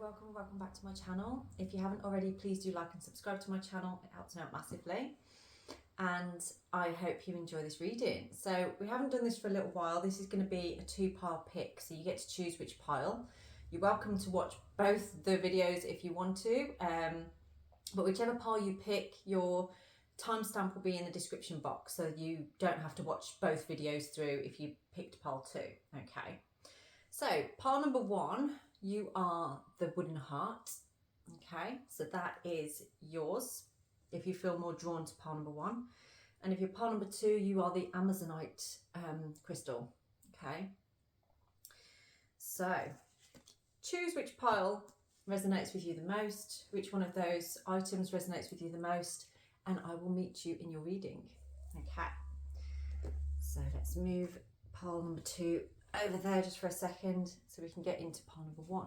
welcome back to my channel. If you haven't already, please do like and subscribe to my channel. It helps me out massively. And I hope you enjoy this reading. So we haven't done this for a little while. This is going to be a 2-pile pick, so you get to choose which pile. You're welcome to watch both the videos if you want to, but whichever pile you pick, your timestamp will be in the description box, so you don't have to watch both videos through if you picked pile 2. Okay, so pile number 1, you are the wooden heart. Okay, so that is yours if you feel more drawn to pile number 1. And if you're pile number 2, you are the Amazonite crystal. Okay, so choose which pile resonates with you the most, which one of those items resonates with you the most, and I will meet you in your reading. Okay, so let's move pile number 2 over there just for a second so we can get into pile number 1.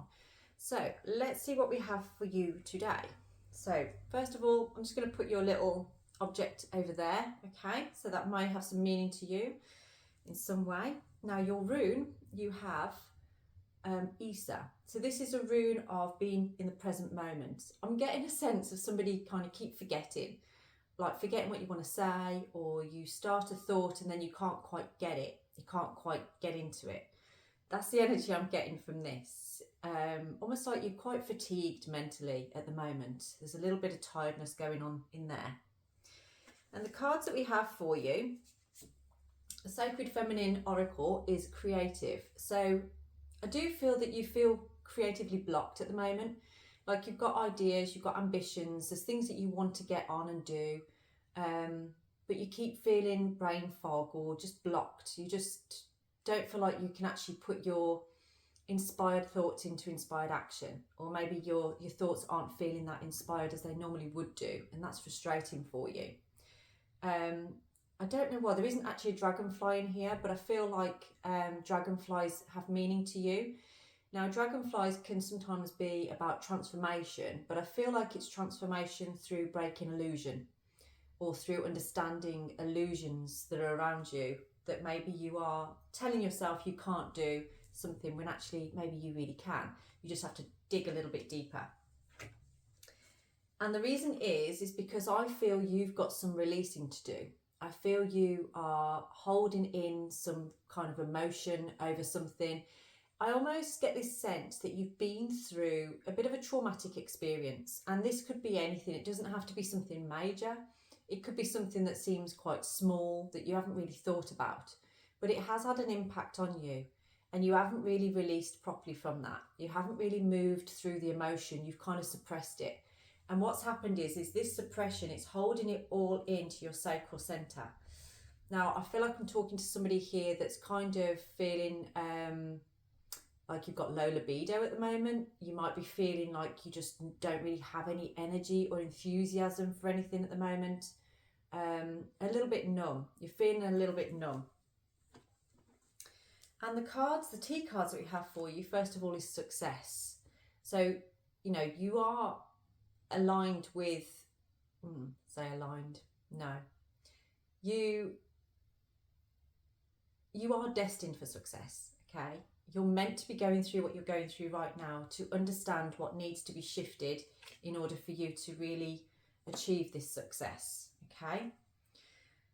So let's see what we have for you today. So first of all, I'm just going to put your little object over there, okay, so that might have some meaning to you in some way. Now your rune, you have Isa. So this is a rune of being in the present moment. I'm getting a sense of somebody kind of keep forgetting, like forgetting what you want to say, or you start a thought and then you can't quite get it. You can't quite get into it. That's the energy I'm getting from this. Almost like you're quite fatigued mentally at the moment. There's a little bit of tiredness going on in there. And the cards that we have for you, the Sacred Feminine Oracle is creative. So I do feel that you feel creatively blocked at the moment. Like you've got ideas, you've got ambitions, there's things that you want to get on and do, but you keep feeling brain fog or just blocked. You just don't feel like you can actually put your inspired thoughts into inspired action, or maybe your thoughts aren't feeling that inspired as they normally would do, and that's frustrating for you. I don't know why there isn't actually a dragonfly in here, but I feel like dragonflies have meaning to you. Now, dragonflies can sometimes be about transformation, but I feel like it's transformation through breaking illusion, or through understanding illusions that are around you, that maybe you are telling yourself you can't do something when actually maybe you really can. You just have to dig a little bit deeper. And the reason is because I feel you've got some releasing to do. I feel you are holding in some kind of emotion over something. I almost get this sense that you've been through a bit of a traumatic experience, and this could be anything. It doesn't have to be something major. It could be something that seems quite small that you haven't really thought about, but it has had an impact on you, and you haven't really released properly from that. You haven't really moved through the emotion. You've kind of suppressed it. And what's happened is this suppression, it's holding it all into your sacral center. Now, I feel like I'm talking to somebody here that's kind of feeling like you've got low libido at the moment. You might be feeling like you just don't really have any energy or enthusiasm for anything at the moment. A little bit numb. You're feeling a little bit numb. And the cards, the T cards that we have for you, first of all, is success. So, you know, you are aligned with, say aligned, no. You are destined for success, okay? You're meant to be going through what you're going through right now to understand what needs to be shifted in order for you to really achieve this success, okay?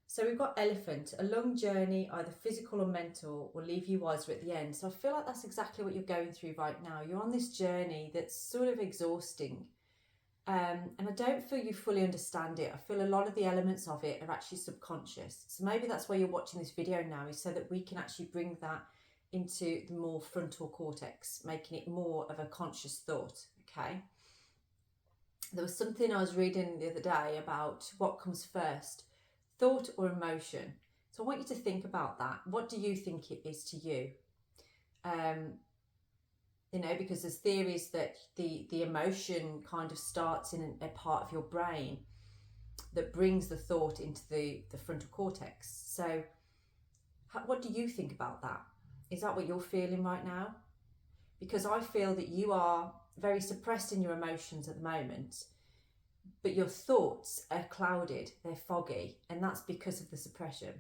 So we've got Elephant. A long journey, either physical or mental, will leave you wiser at the end. So I feel like that's exactly what you're going through right now. You're on this journey that's sort of exhausting. And I don't feel you fully understand it. I feel a lot of the elements of it are actually subconscious. So maybe that's why you're watching this video now, is so that we can actually bring that into the more frontal cortex, making it more of a conscious thought, okay? There was something I was reading the other day about what comes first, thought or emotion. So I want you to think about that. What do you think it is to you? You know, because there's theories that the emotion kind of starts in a part of your brain that brings the thought into the frontal cortex. So what do you think about that? Is that what you're feeling right now? Because I feel that you are very suppressed in your emotions at the moment, but your thoughts are clouded, they're foggy, and that's because of the suppression.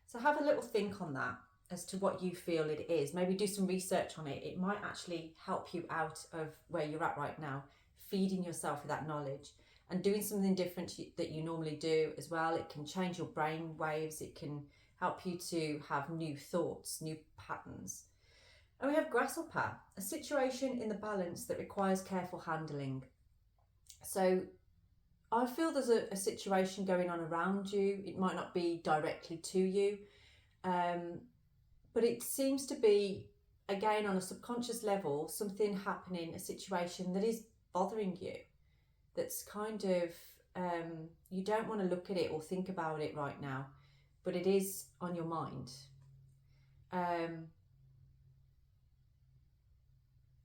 So have a little think on that. as to what you feel it is. Maybe do some research on it. It might actually help you out of where you're at right now, feeding yourself with that knowledge and doing something different that you normally do as well. It can change your brain waves. It can help you to have new thoughts, new patterns. And we have grasshopper, a situation in the balance that requires careful handling. So I feel there's a situation going on around you. It might not be directly to you, but it seems to be, again, on a subconscious level, something happening, a situation that is bothering you, that's kind of, you don't want to look at it or think about it right now, but it is on your mind.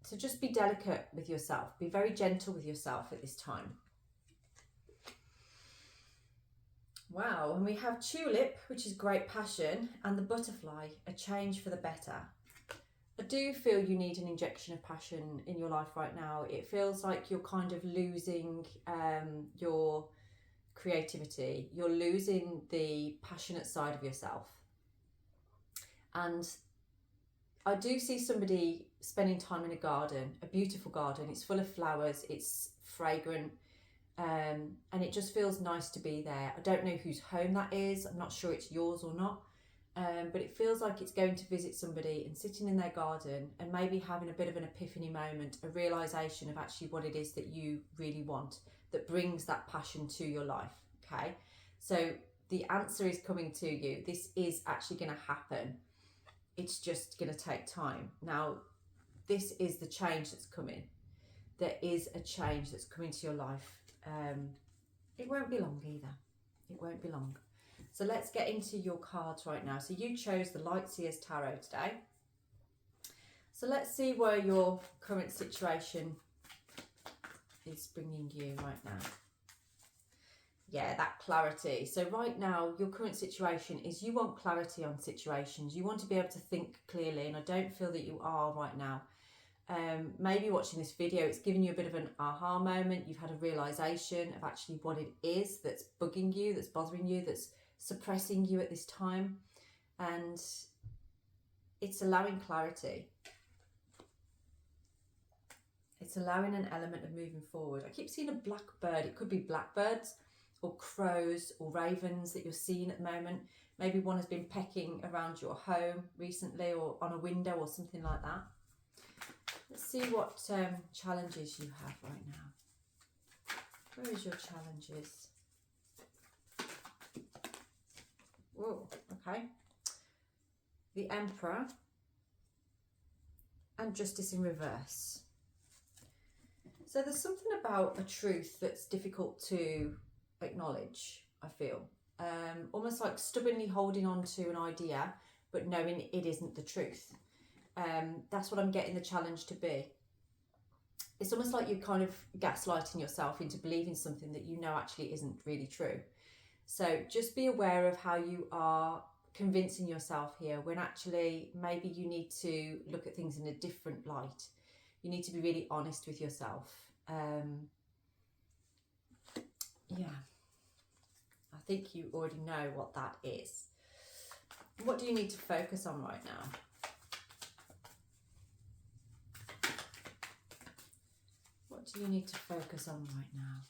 So just be delicate with yourself. Be very gentle with yourself at this time. Wow, and we have tulip, which is great passion, and the butterfly, a change for the better. I do feel you need an injection of passion in your life right now. It feels like you're kind of losing your creativity. You're losing the passionate side of yourself. And I do see somebody spending time in a garden, a beautiful garden. It's full of flowers, it's fragrant, and it just feels nice to be there. I don't know whose home that is. I'm not sure it's yours or not, but it feels like it's going to visit somebody and sitting in their garden and maybe having a bit of an epiphany moment, a realization of actually what it is that you really want, that brings that passion to your life. Okay, so the answer is coming to you. This is actually going to happen. It's just going to take time. Now, this is the change that's coming. There is a change that's coming to your life. It won't be long either. It won't be long. So let's get into your cards right now. So you chose the Light Seers Tarot today. So let's see where your current situation is bringing you right now. Yeah, that clarity. So right now, your current situation is you want clarity on situations. You want to be able to think clearly, and I don't feel that you are right now. Maybe watching this video, it's giving you a bit of an aha moment. You've had a realization of actually what it is that's bugging you, that's bothering you, that's suppressing you at this time. And it's allowing clarity. It's allowing an element of moving forward. I keep seeing a blackbird. It could be blackbirds or crows or ravens that you're seeing at the moment. Maybe one has been pecking around your home recently or on a window or something like that. Let's see what challenges you have right now. Where is your challenges? Whoa, okay. The Emperor and Justice in reverse. So there's something about a truth that's difficult to acknowledge, I feel. Almost like stubbornly holding on to an idea, but knowing it isn't the truth. That's what I'm getting the challenge to be. It's almost like you're kind of gaslighting yourself into believing something that you know actually isn't really true. So just be aware of how you are convincing yourself here when actually maybe you need to look at things in a different light. You need to be really honest with yourself. Yeah, I think you already know what that is. What do you need to focus on right now? What do you need to focus on right now?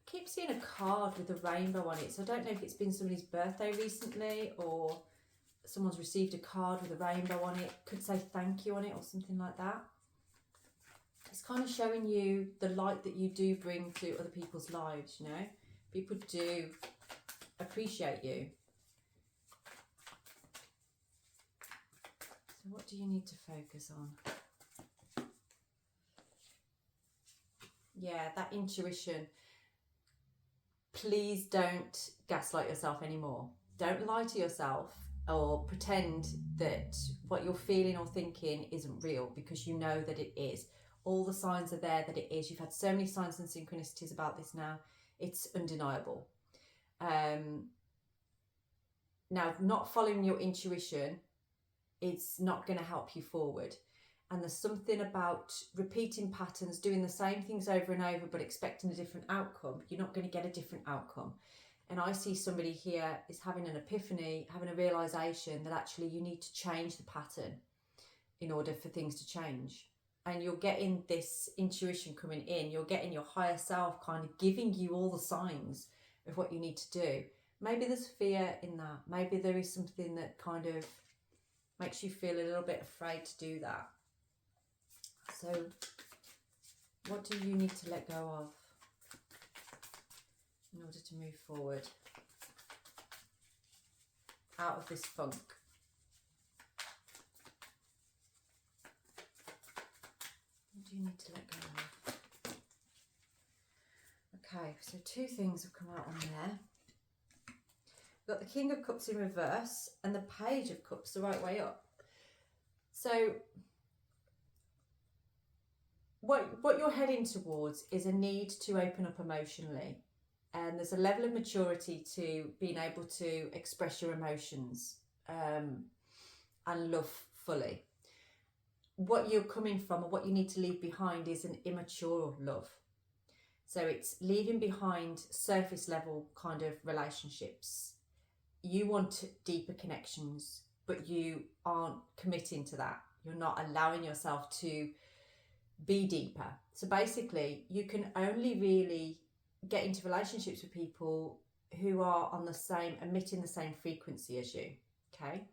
I keep seeing a card with a rainbow on it, so I don't know if it's been somebody's birthday recently or someone's received a card with a rainbow on it. Could say thank you on it or something like that. It's kind of showing you the light that you do bring to other people's lives, you know. People do appreciate you. So what do you need to focus on? Yeah, that intuition. Please don't gaslight yourself anymore. Don't lie to yourself or pretend that what you're feeling or thinking isn't real, because you know that it is. All the signs are there that it is. You've had so many signs and synchronicities about this now. It's undeniable. Now, not following your intuition, it's not going to help you forward. And there's something about repeating patterns, doing the same things over and over, but expecting a different outcome. You're not going to get a different outcome. And I see somebody here is having an epiphany, having a realization that actually you need to change the pattern in order for things to change. And you're getting this intuition coming in, you're getting your higher self kind of giving you all the signs of what you need to do. Maybe there's fear in that. Maybe there is something that kind of makes you feel a little bit afraid to do that. So what do you need to let go of in order to move forward out of this funk? What do you need to let go of? Okay, so 2 things have come out on there. We've got the King of Cups in reverse and the Page of Cups the right way up. So what you're heading towards is a need to open up emotionally. And there's a level of maturity to being able to express your emotions and love fully. What you're coming from or what you need to leave behind is an immature love. So it's leaving behind surface level kind of relationships. You want deeper connections, but you aren't committing to that. You're not allowing yourself to be deeper. So basically, you can only really get into relationships with people who are on the same, emitting the same frequency as you. Okay?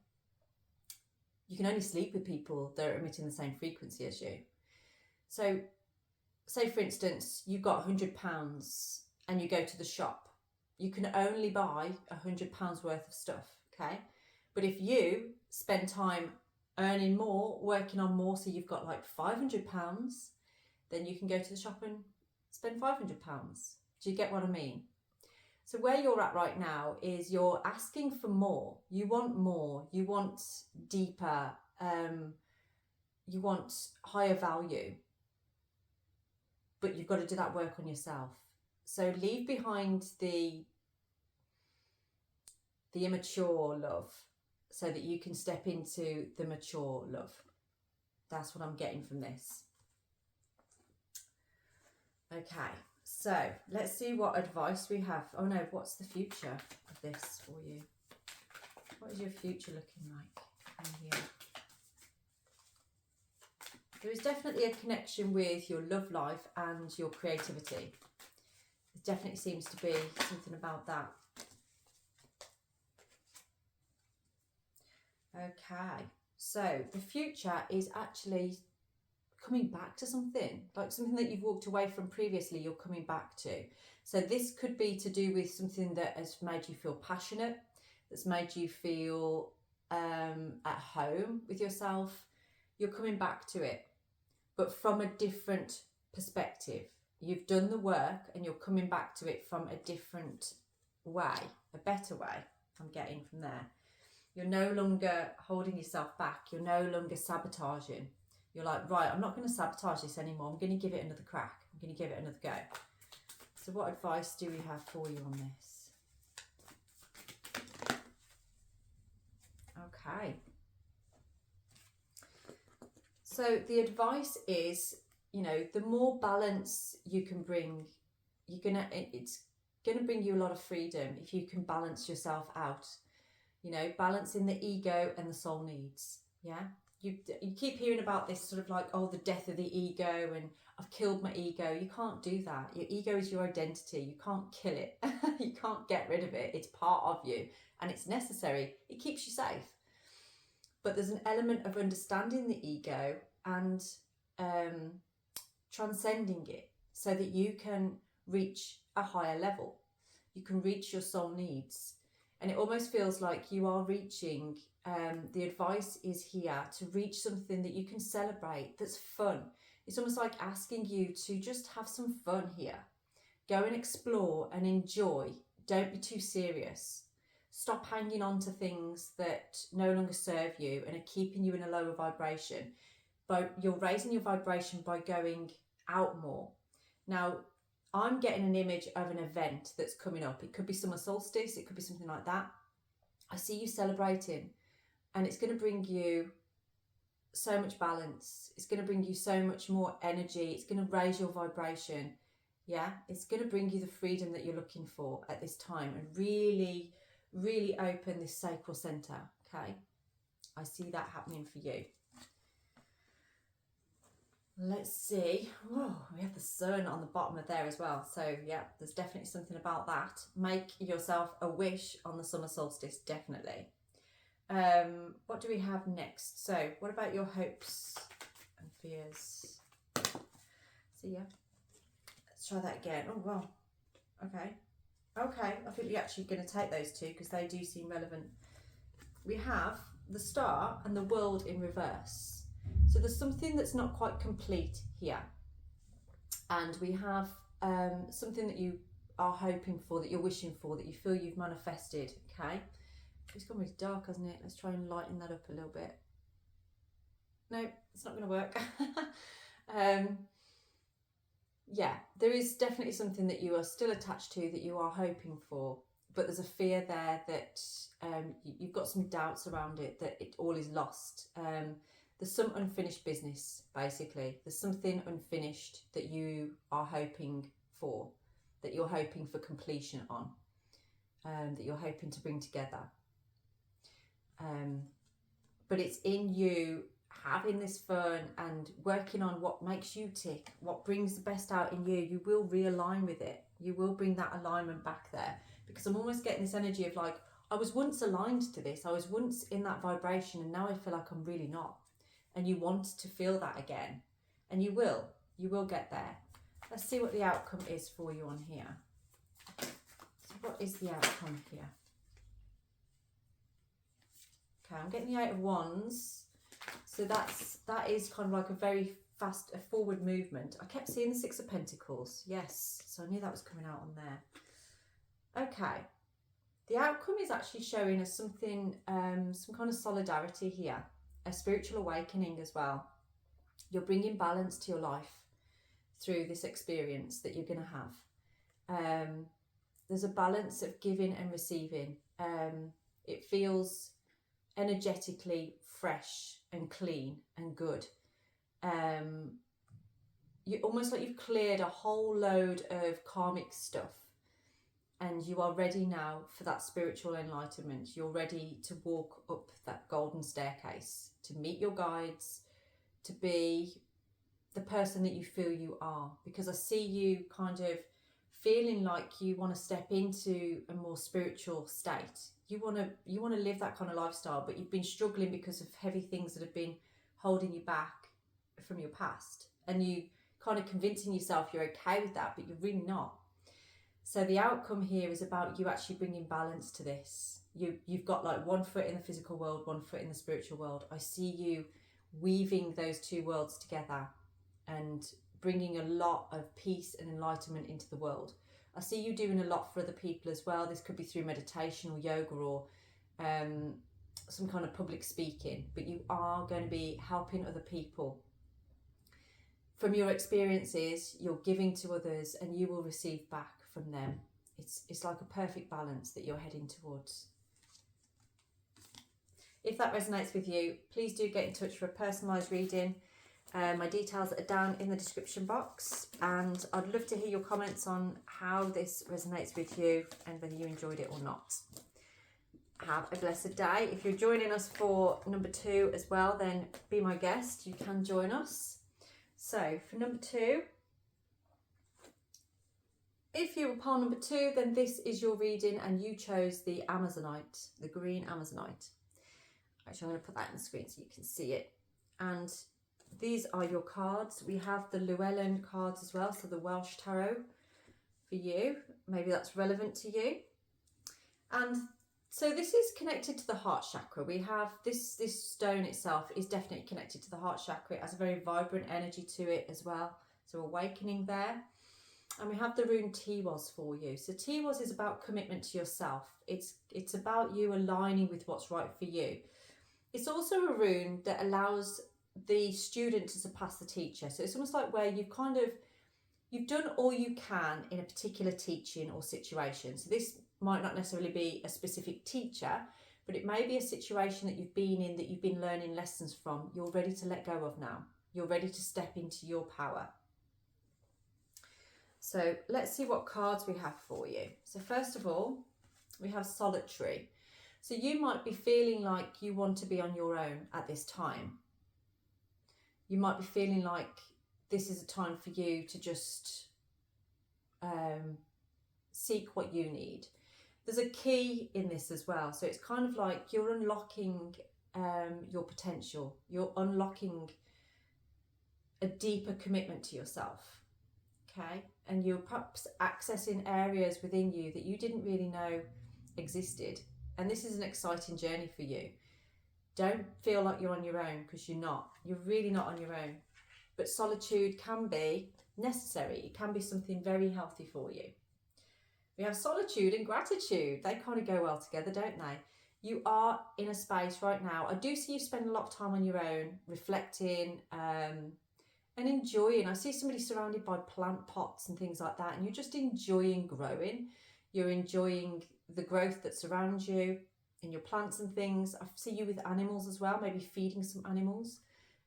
You can only sleep with people that are emitting the same frequency as you. So say for instance, you've got £100 and you go to the shop. You can only buy £100 worth of stuff, okay? But if you spend time earning more, working on more, so you've got like £500, then you can go to the shop and spend £500. Do you get what I mean? So where you're at right now is you're asking for more. You want deeper, you want higher value, but you've got to do that work on yourself. So leave behind the immature love so that you can step into the mature love. That's what I'm getting from this. Okay, so let's see what advice we have. Oh no, what's the future of this for you? What is your future looking like in here? There is definitely a connection with your love life and your creativity. There definitely seems to be something about that. Okay, so the future is actually coming back to something, like something that you've walked away from previously, you're coming back to. So this could be to do with something that has made you feel passionate, that's made you feel at home with yourself. You're coming back to it, but from a different perspective. You've done the work and you're coming back to it from a different way, a better way, I'm getting from there. You're no longer holding yourself back. You're no longer sabotaging. You're like, right, I'm not going to sabotage this anymore. I'm going to give it another crack. I'm going to give it another go. So what advice do we have for you on this? Okay. So the advice is, you know, the more balance you can bring, it's going to bring you a lot of freedom if you can balance yourself out. You know, balancing the ego and the soul needs. Yeah. You keep hearing about this sort of like, oh, the death of the ego and I've killed my ego. You can't do that. Your ego is your identity. You can't kill it. You can't get rid of it. It's part of you and it's necessary. It keeps you safe. But there's an element of understanding the ego and transcending it so that you can reach a higher level. You can reach your soul needs. And it almost feels like you are reaching, the advice is here to reach something that you can celebrate, that's fun. It's almost like asking you to just have some fun here. Go and explore and enjoy. Don't be too serious. Stop hanging on to things that no longer serve you and are keeping you in a lower vibration. But you're raising your vibration by going out more. Now, I'm getting an image of an event that's coming up. It could be summer solstice. It could be something like that. I see you celebrating and it's going to bring you so much balance. It's going to bring you so much more energy. It's going to raise your vibration. Yeah, it's going to bring you the freedom that you're looking for at this time, and really, really open this sacral center. Okay, I see that happening for you. Let's see. Whoa, we have the sun on the bottom of there as well. So yeah, there's definitely something about that. Make yourself a wish on the summer solstice, definitely. What do we have next? So what about your hopes and fears? So yeah, let's try that again. Oh, wow. Okay. Okay, I think we're actually going to take those two because they do seem relevant. We have the star and the world in reverse. So there's something that's not quite complete here. And we have something that you are hoping for, that you're wishing for, that you feel you've manifested, okay? It's gone really dark, hasn't it? Let's try and lighten that up a little bit. No, it's not going to work. Yeah, there is definitely something that you are still attached to, that you are hoping for, but there's a fear there that you've got some doubts around it, that it all is lost. There's some unfinished business, basically. There's something unfinished that you are hoping for, that you're hoping for completion on, that you're hoping to bring together. But it's in you having this fun and working on what makes you tick, what brings the best out in you. You will realign with it. You will bring that alignment back there, because I'm almost getting this energy of like, I was once aligned to this. I was once in that vibration, and now I feel like I'm really not. And you want to feel that again, and you will get there. Let's see what the outcome is for you on here. So what is the outcome here? Okay, I'm getting the Eight of Wands. So that is kind of like a very fast, a forward movement. I kept seeing the Six of Pentacles. Yes, so I knew that was coming out on there. Okay, the outcome is actually showing us something, some kind of solidarity here. A spiritual awakening as well. You're bringing balance to your life through this experience that you're going to have. There's a balance of giving and receiving. It feels energetically fresh and clean and good. You almost like you've cleared a whole load of karmic stuff, and you are ready now for that spiritual enlightenment. You're ready to walk up that golden staircase, to meet your guides, to be the person that you feel you are. Because I see you kind of feeling like you want to step into a more spiritual state. You want to live that kind of lifestyle, but you've been struggling because of heavy things that have been holding you back from your past. And you kind of convincing yourself you're okay with that, but you're really not. So the outcome here is about you actually bringing balance to this. You've got like one foot in the physical world, one foot in the spiritual world. I see you weaving those two worlds together and bringing a lot of peace and enlightenment into the world. I see you doing a lot for other people as well. This could be through meditation or yoga or some kind of public speaking, but you are going to be helping other people. From your experiences, you're giving to others and you will receive back from them. It's like a perfect balance that you're heading towards. If that resonates with you, please do get in touch for a personalised reading. My details are down in the description box, and I'd love to hear your comments on how this resonates with you and whether you enjoyed it or not. Have a blessed day. If you're joining us for number 2 as well, then be my guest. You can join us. So for number 2, if you were pile number 2, then this is your reading and you chose the Amazonite, the green Amazonite. Actually, I'm going to put that in the screen so you can see it. And these are your cards. We have the Llewellyn cards as well, so the Welsh Tarot for you. Maybe that's relevant to you. And so this is connected to the heart chakra. We have this stone itself is definitely connected to the heart chakra. It has a very vibrant energy to it as well. So awakening there. And we have the rune Tiwaz for you. So Tiwaz is about commitment to yourself. It's about you aligning with what's right for you. It's also a rune that allows the student to surpass the teacher. So it's almost like where you've done all you can in a particular teaching or situation. So this might not necessarily be a specific teacher, but it may be a situation that you've been in, that you've been learning lessons from. You're ready to let go of now. You're ready to step into your power. So let's see what cards we have for you. So first of all, we have solitary. So you might be feeling like you want to be on your own at this time. You might be feeling like this is a time for you to just seek what you need. There's a key in this as well. So it's kind of like you're unlocking your potential. You're unlocking a deeper commitment to yourself. Okay, and you're perhaps accessing areas within you that you didn't really know existed. And this is an exciting journey for you. Don't feel like you're on your own, because you're not. You're really not on your own. But solitude can be necessary. It can be something very healthy for you. We have solitude and gratitude. They kind of go well together, don't they? You are in a space right now. I do see you spend a lot of time on your own, reflecting, and enjoying. I see somebody surrounded by plant pots and things like that, and you're just enjoying growing. You're enjoying the growth that surrounds you in your plants and things. I see you with animals as well, maybe feeding some animals.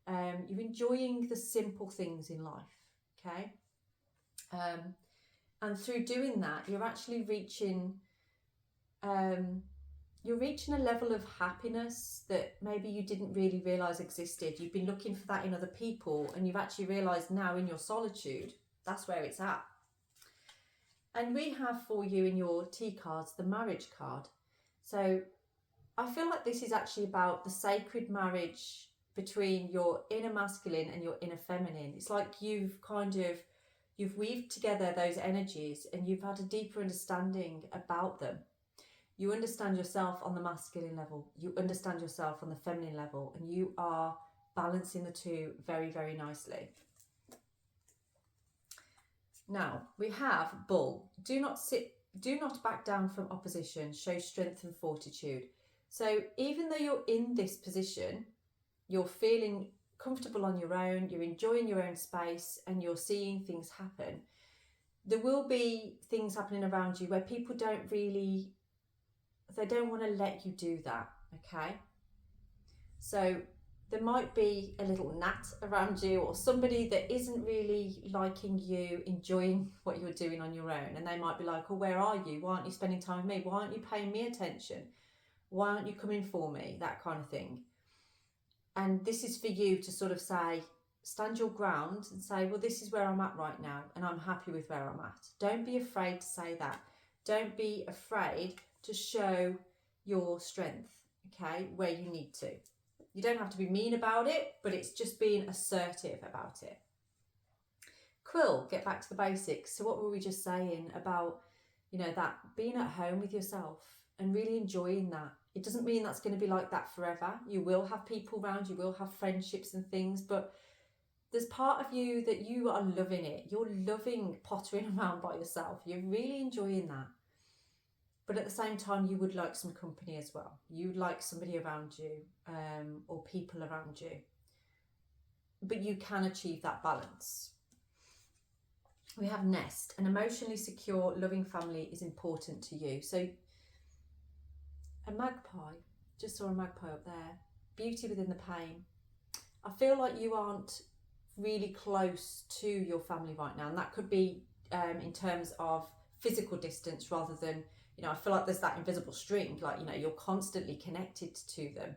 You're enjoying the simple things in life, okay? And through doing that, you're actually reaching a level of happiness that maybe you didn't really realise existed. You've been looking for that in other people, and you've actually realised now in your solitude, that's where it's at. And we have for you in your T cards, the marriage card. So I feel like this is actually about the sacred marriage between your inner masculine and your inner feminine. It's like you've weaved together those energies, and you've had a deeper understanding about them. You understand yourself on the masculine level, you understand yourself on the feminine level, and you are balancing the two very, very nicely. Now, we have Bull. Do not back down from opposition, show strength and fortitude. So even though you're in this position, you're feeling comfortable on your own, you're enjoying your own space, and you're seeing things happen. There will be things happening around you where people don't want to let you do that, okay? So there might be a little gnat around you, or somebody that isn't really liking you, enjoying what you're doing on your own. And they might be like, oh, where are you? Why aren't you spending time with me? Why aren't you paying me attention? Why aren't you coming for me? That kind of thing. And this is for you to sort of say, stand your ground and say, well, this is where I'm at right now, and I'm happy with where I'm at. Don't be afraid to say that. Don't be afraid to show your strength, okay, where you need to. You don't have to be mean about it, but it's just being assertive about it. Quill, get back to the basics. So what were we just saying about, that being at home with yourself and really enjoying that? It doesn't mean that's going to be like that forever. You will have people around, you will have friendships and things, but there's part of you that you are loving it. You're loving pottering around by yourself. You're really enjoying that. But at the same time, you would like some company as well. You'd like somebody around you, or people around you. But you can achieve that balance. We have Nest. An emotionally secure, loving family is important to you. So a magpie, just saw a magpie up there. Beauty within the pain. I feel like you aren't really close to your family right now. And that could be in terms of physical distance rather than, I feel like there's that invisible string, like, you're constantly connected to them.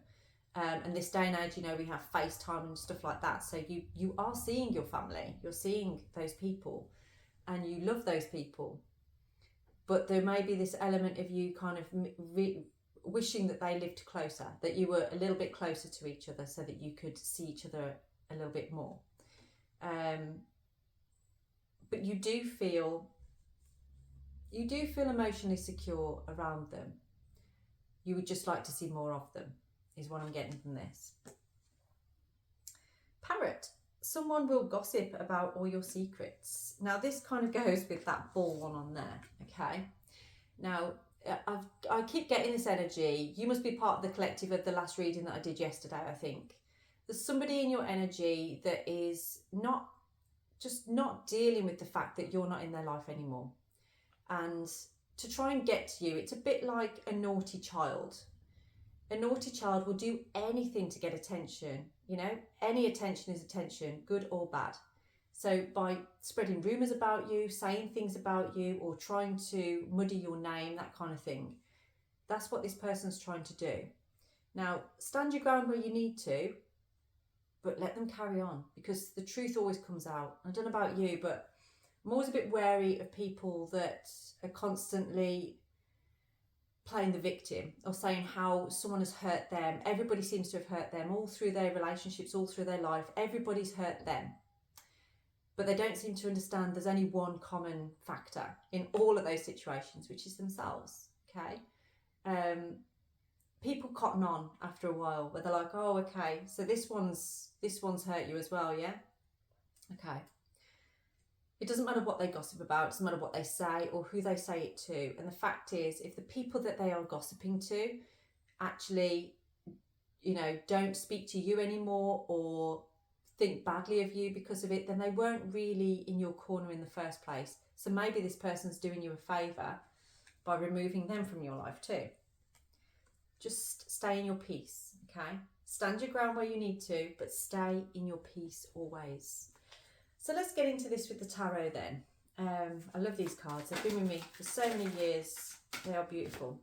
And this day and age, we have FaceTime and stuff like that. So you are seeing your family, you're seeing those people, and you love those people. But there may be this element of you kind of wishing that they lived closer, that you were a little bit closer to each other so that you could see each other a little bit more. But you do feel emotionally secure around them. You would just like to see more of them, is what I'm getting from this. Parrot. Someone will gossip about all your secrets. Now this kind of goes with that Bull one on there, okay? Now, I keep getting this energy. You must be part of the collective of the last reading that I did yesterday, I think. There's somebody in your energy that is not dealing with the fact that you're not in their life anymore. And to try and get to you, it's a bit like a naughty child. A naughty child will do anything to get attention, Any attention is attention, good or bad. So by spreading rumours about you, saying things about you, or trying to muddy your name, that kind of thing, that's what this person's trying to do. Now, stand your ground where you need to, but let them carry on, because the truth always comes out. I don't know about you, but I'm always a bit wary of people that are constantly playing the victim or saying how someone has hurt them. Everybody seems to have hurt them all through their relationships, all through their life. Everybody's hurt them. But they don't seem to understand there's only one common factor in all of those situations, which is themselves, okay? People cotton on after a while, where they're like, oh, okay, so this one's hurt you as well, yeah? Okay. It doesn't matter what they gossip about, it doesn't matter what they say or who they say it to. And the fact is, if the people that they are gossiping to actually, you know, don't speak to you anymore or think badly of you because of it, then they weren't really in your corner in the first place. So maybe this person's doing you a favour by removing them from your life too. Just stay in your peace, okay? Stand your ground where you need to, but stay in your peace always. So let's get into this with the tarot then. I love these cards. They've been with me for so many years. They are beautiful.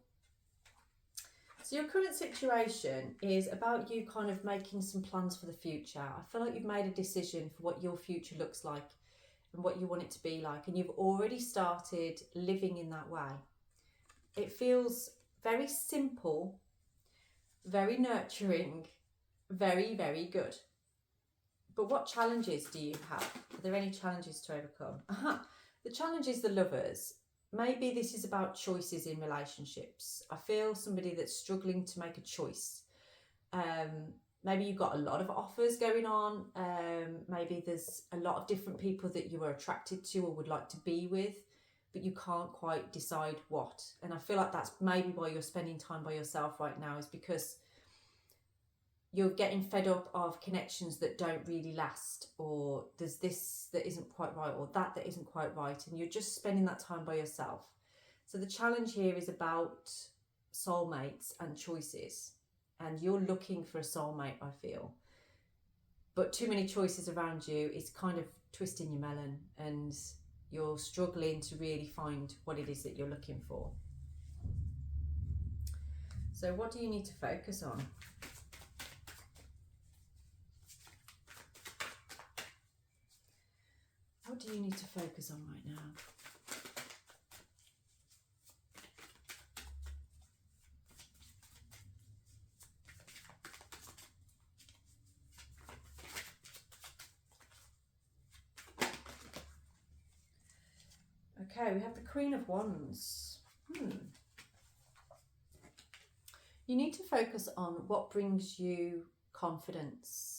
So your current situation is about you kind of making some plans for the future. I feel like you've made a decision for what your future looks like and what you want it to be like. And you've already started living in that way. It feels very simple, very nurturing, very, very good. But what challenges do you have? Are there any challenges to overcome? The challenge is the Lovers. Maybe this is about choices in relationships. I feel somebody that's struggling to make a choice. Maybe you've got a lot of offers going on. Maybe there's a lot of different people that you are attracted to or would like to be with, but you can't quite decide what. And I feel like that's maybe why you're spending time by yourself right now, is because you're getting fed up of connections that don't really last, or there's this that isn't quite right, or that isn't quite right, and you're just spending that time by yourself. So the challenge here is about soulmates and choices, and you're looking for a soulmate, I feel. But too many choices around you is kind of twisting your melon, and you're struggling to really find what it is that you're looking for. So what do you need to focus on? What do you need to focus on right now? Okay, we have the Queen of Wands. You need to focus on what brings you confidence,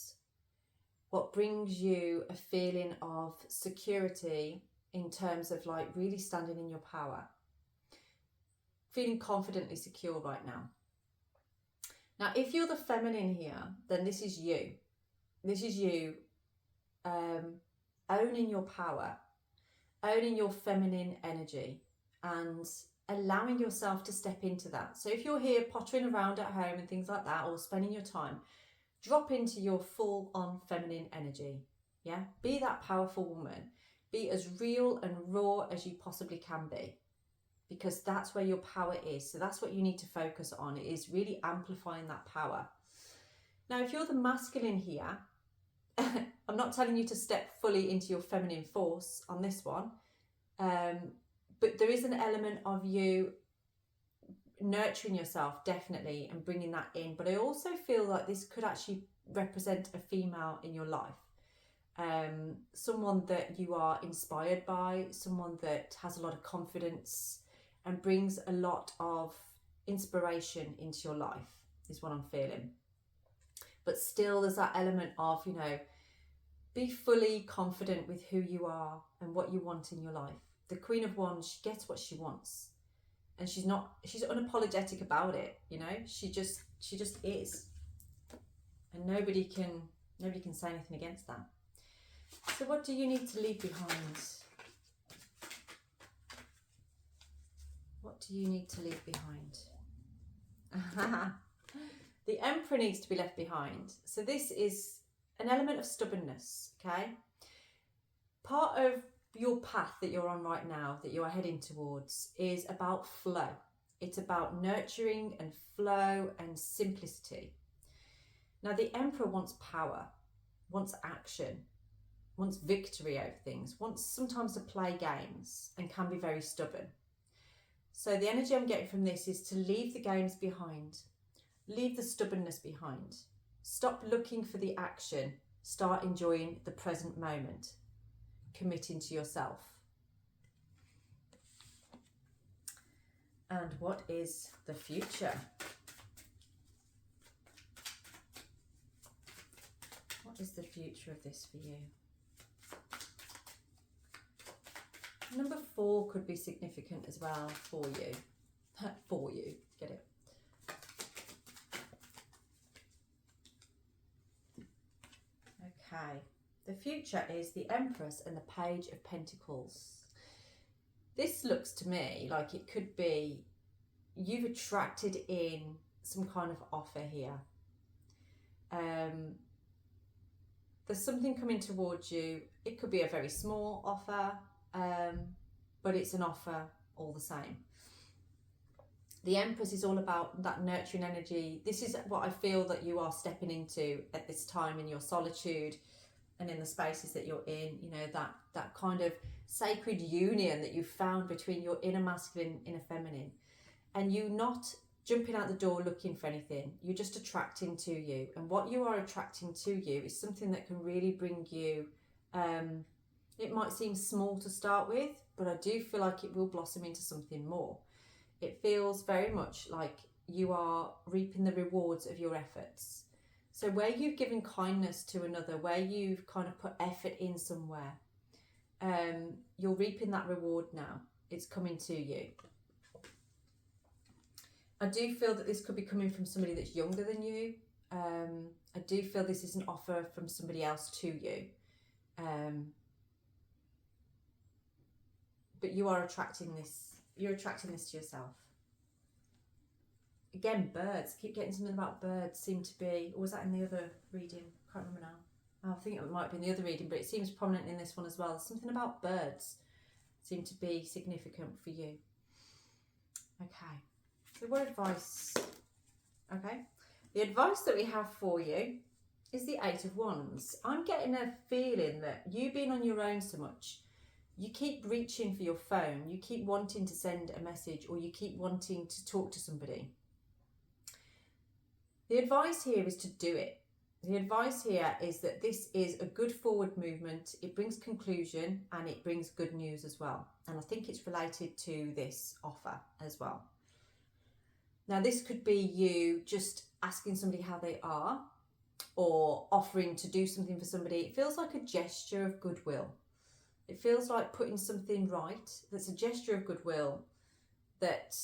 what brings you a feeling of security in terms of like really standing in your power, feeling confidently secure right now. Now, if you're the feminine here, then this is you. This is you owning your power, owning your feminine energy and allowing yourself to step into that. So if you're here pottering around at home and things like that, or spending your time, drop into your full-on feminine energy. Yeah, be that powerful woman. Be as real and raw as you possibly can be, because that's where your power is. So that's what you need to focus on, is really amplifying that power. Now, if you're the masculine here, I'm not telling you to step fully into your feminine force on this one, but there is an element of you nurturing yourself, definitely, and bringing that in. But I also feel like this could actually represent a female in your life, someone that you are inspired by, someone that has a lot of confidence and brings a lot of inspiration into your life, is what I'm feeling. But still there's that element of, you know, be fully confident with who you are and what you want in your life. The Queen of Wands, she gets what she wants, and she's unapologetic about it, you know. She just is, and nobody can say anything against that. So what do you need to leave behind? What do you need to leave behind? The Emperor needs to be left behind. So this is an element of stubbornness, okay? part of your path that you're on right now, that you're heading towards, is about flow. It's about nurturing and flow and simplicity. Now, the Emperor wants power, wants action, wants victory over things, wants sometimes to play games, and can be very stubborn. So the energy I'm getting from this is to leave the games behind, leave the stubbornness behind, stop looking for the action, start enjoying the present moment, committing to yourself. And what is the future? What is the future of this for you? Number 4 could be significant as well for you. For you, get it? Okay, the future is the Empress and the Page of Pentacles. This looks to me like it could be you've attracted in some kind of offer here. There's something coming towards you. It could be a very small offer, but it's an offer all the same. The Empress is all about that nurturing energy. This is what I feel that you are stepping into at this time in your solitude and in the spaces that you're in, you know, that kind of sacred union that you've found between your inner masculine, inner feminine. And you not jumping out the door looking for anything, you're just attracting to you. And what you are attracting to you is something that can really bring you, it might seem small to start with, but I do feel like it will blossom into something more. It feels very much like you are reaping the rewards of your efforts. So where you've given kindness to another, where you've kind of put effort in somewhere, you're reaping that reward now. It's coming to you. I do feel that this could be coming from somebody that's younger than you. I do feel this is an offer from somebody else to you. But you are attracting this. You're attracting this to yourself. Again, birds. Keep getting something about birds. Seem to be. Or was that in the other reading? Can't remember now. I think it might be in the other reading, but it seems prominent in this one as well. Something about birds seem to be significant for you. Okay. So what advice? Okay. The advice that we have for you is the 8 of Wands. I'm getting a feeling that you being on your own so much, you keep reaching for your phone, you keep wanting to send a message, or you keep wanting to talk to somebody. The advice here is to do it. The advice here is that this is a good forward movement. It brings conclusion and it brings good news as well. And I think it's related to this offer as well. Now, this could be you just asking somebody how they are or offering to do something for somebody. It feels like a gesture of goodwill. It feels like putting something right. That's a gesture of goodwill that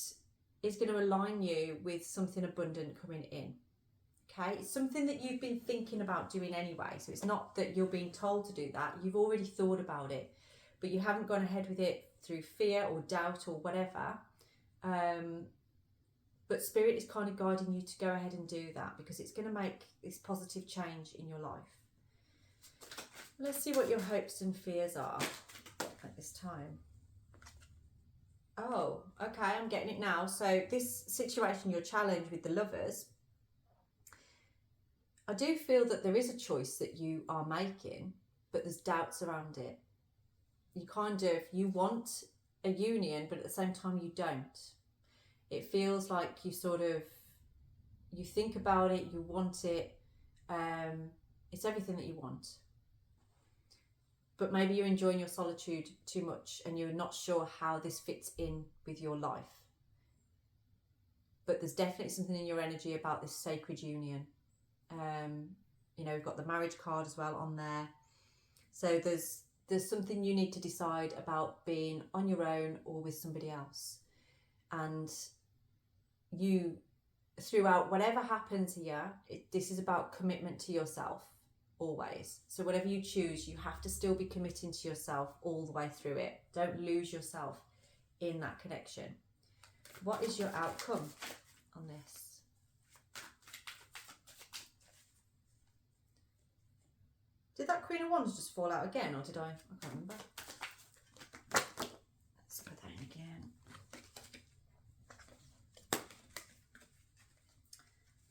is going to align you with something abundant coming in. Okay, it's something that you've been thinking about doing anyway. So it's not that you're being told to do that. You've already thought about it, but you haven't gone ahead with it through fear or doubt or whatever. But Spirit is kind of guiding you to go ahead and do that because it's going to make this positive change in your life. Let's see what your hopes and fears are at this time. Oh, okay, I'm getting it now. So this situation, your challenge with the Lovers, I do feel that there is a choice that you are making, but there's doubts around it. You want a union, but at the same time you don't. It feels like you think about it, you want it, it's everything that you want. But maybe you're enjoying your solitude too much and you're not sure how this fits in with your life. But there's definitely something in your energy about this sacred union. We've got the marriage card as well on there. So there's something you need to decide about being on your own or with somebody else. And you, throughout whatever happens here, this is about commitment to yourself. Always. So whatever you choose, you have to still be committing to yourself all the way through it. Don't lose yourself in that connection. What is your outcome on this? Did that Queen of Wands just fall out again, or did I can't remember. Let's put that in again.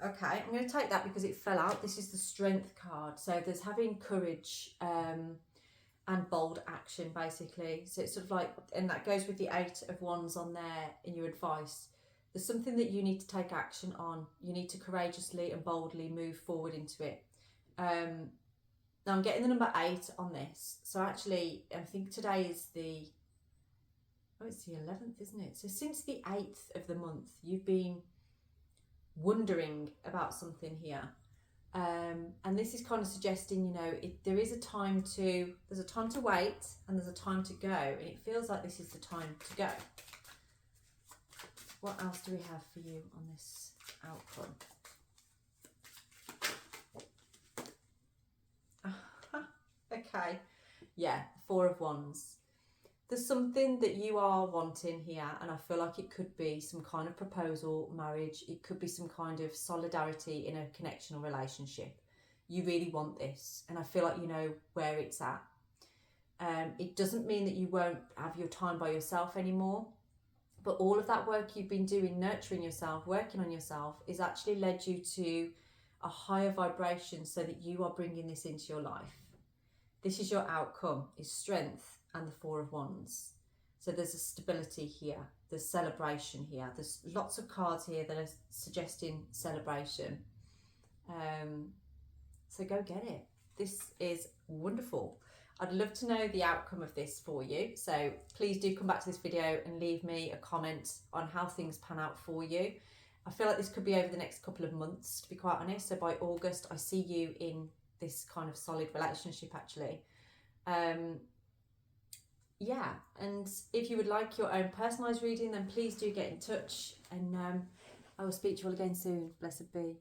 Okay, I'm going to take that because it fell out. This is the Strength card. So there's having courage and bold action, basically. So it's sort of like, and that goes with the 8 of Wands on there in your advice. There's something that you need to take action on. You need to courageously and boldly move forward into it. Now I'm getting the number 8 on this. So actually, I think today is the, it's the 11th, isn't it? So since the 8th of the month, you've been wondering about something here. And this is kind of suggesting, you know, there's a time to wait and there's a time to go. And it feels like this is the time to go. What else do we have for you on this outcome? Okay, yeah, 4 of Wands. There's something that you are wanting here, and I feel like it could be some kind of proposal, marriage. It could be some kind of solidarity in a connection or relationship. You really want this, and I feel like you know where it's at. It doesn't mean that you won't have your time by yourself anymore, but all of that work you've been doing, nurturing yourself, working on yourself, is actually led you to a higher vibration so that you are bringing this into your life. This is your outcome, is strength and the 4 of Wands. So there's a stability here, there's celebration here, there's lots of cards here that are suggesting celebration. So go get it. This is wonderful. I'd love to know the outcome of this for you. So please do come back to this video and leave me a comment on how things pan out for you. I feel like this could be over the next couple of months, to be quite honest. So by August, I see you in this kind of solid relationship, actually. Yeah, and if you would like your own personalised reading, then please do get in touch, and I will speak to you all again soon. Blessed be.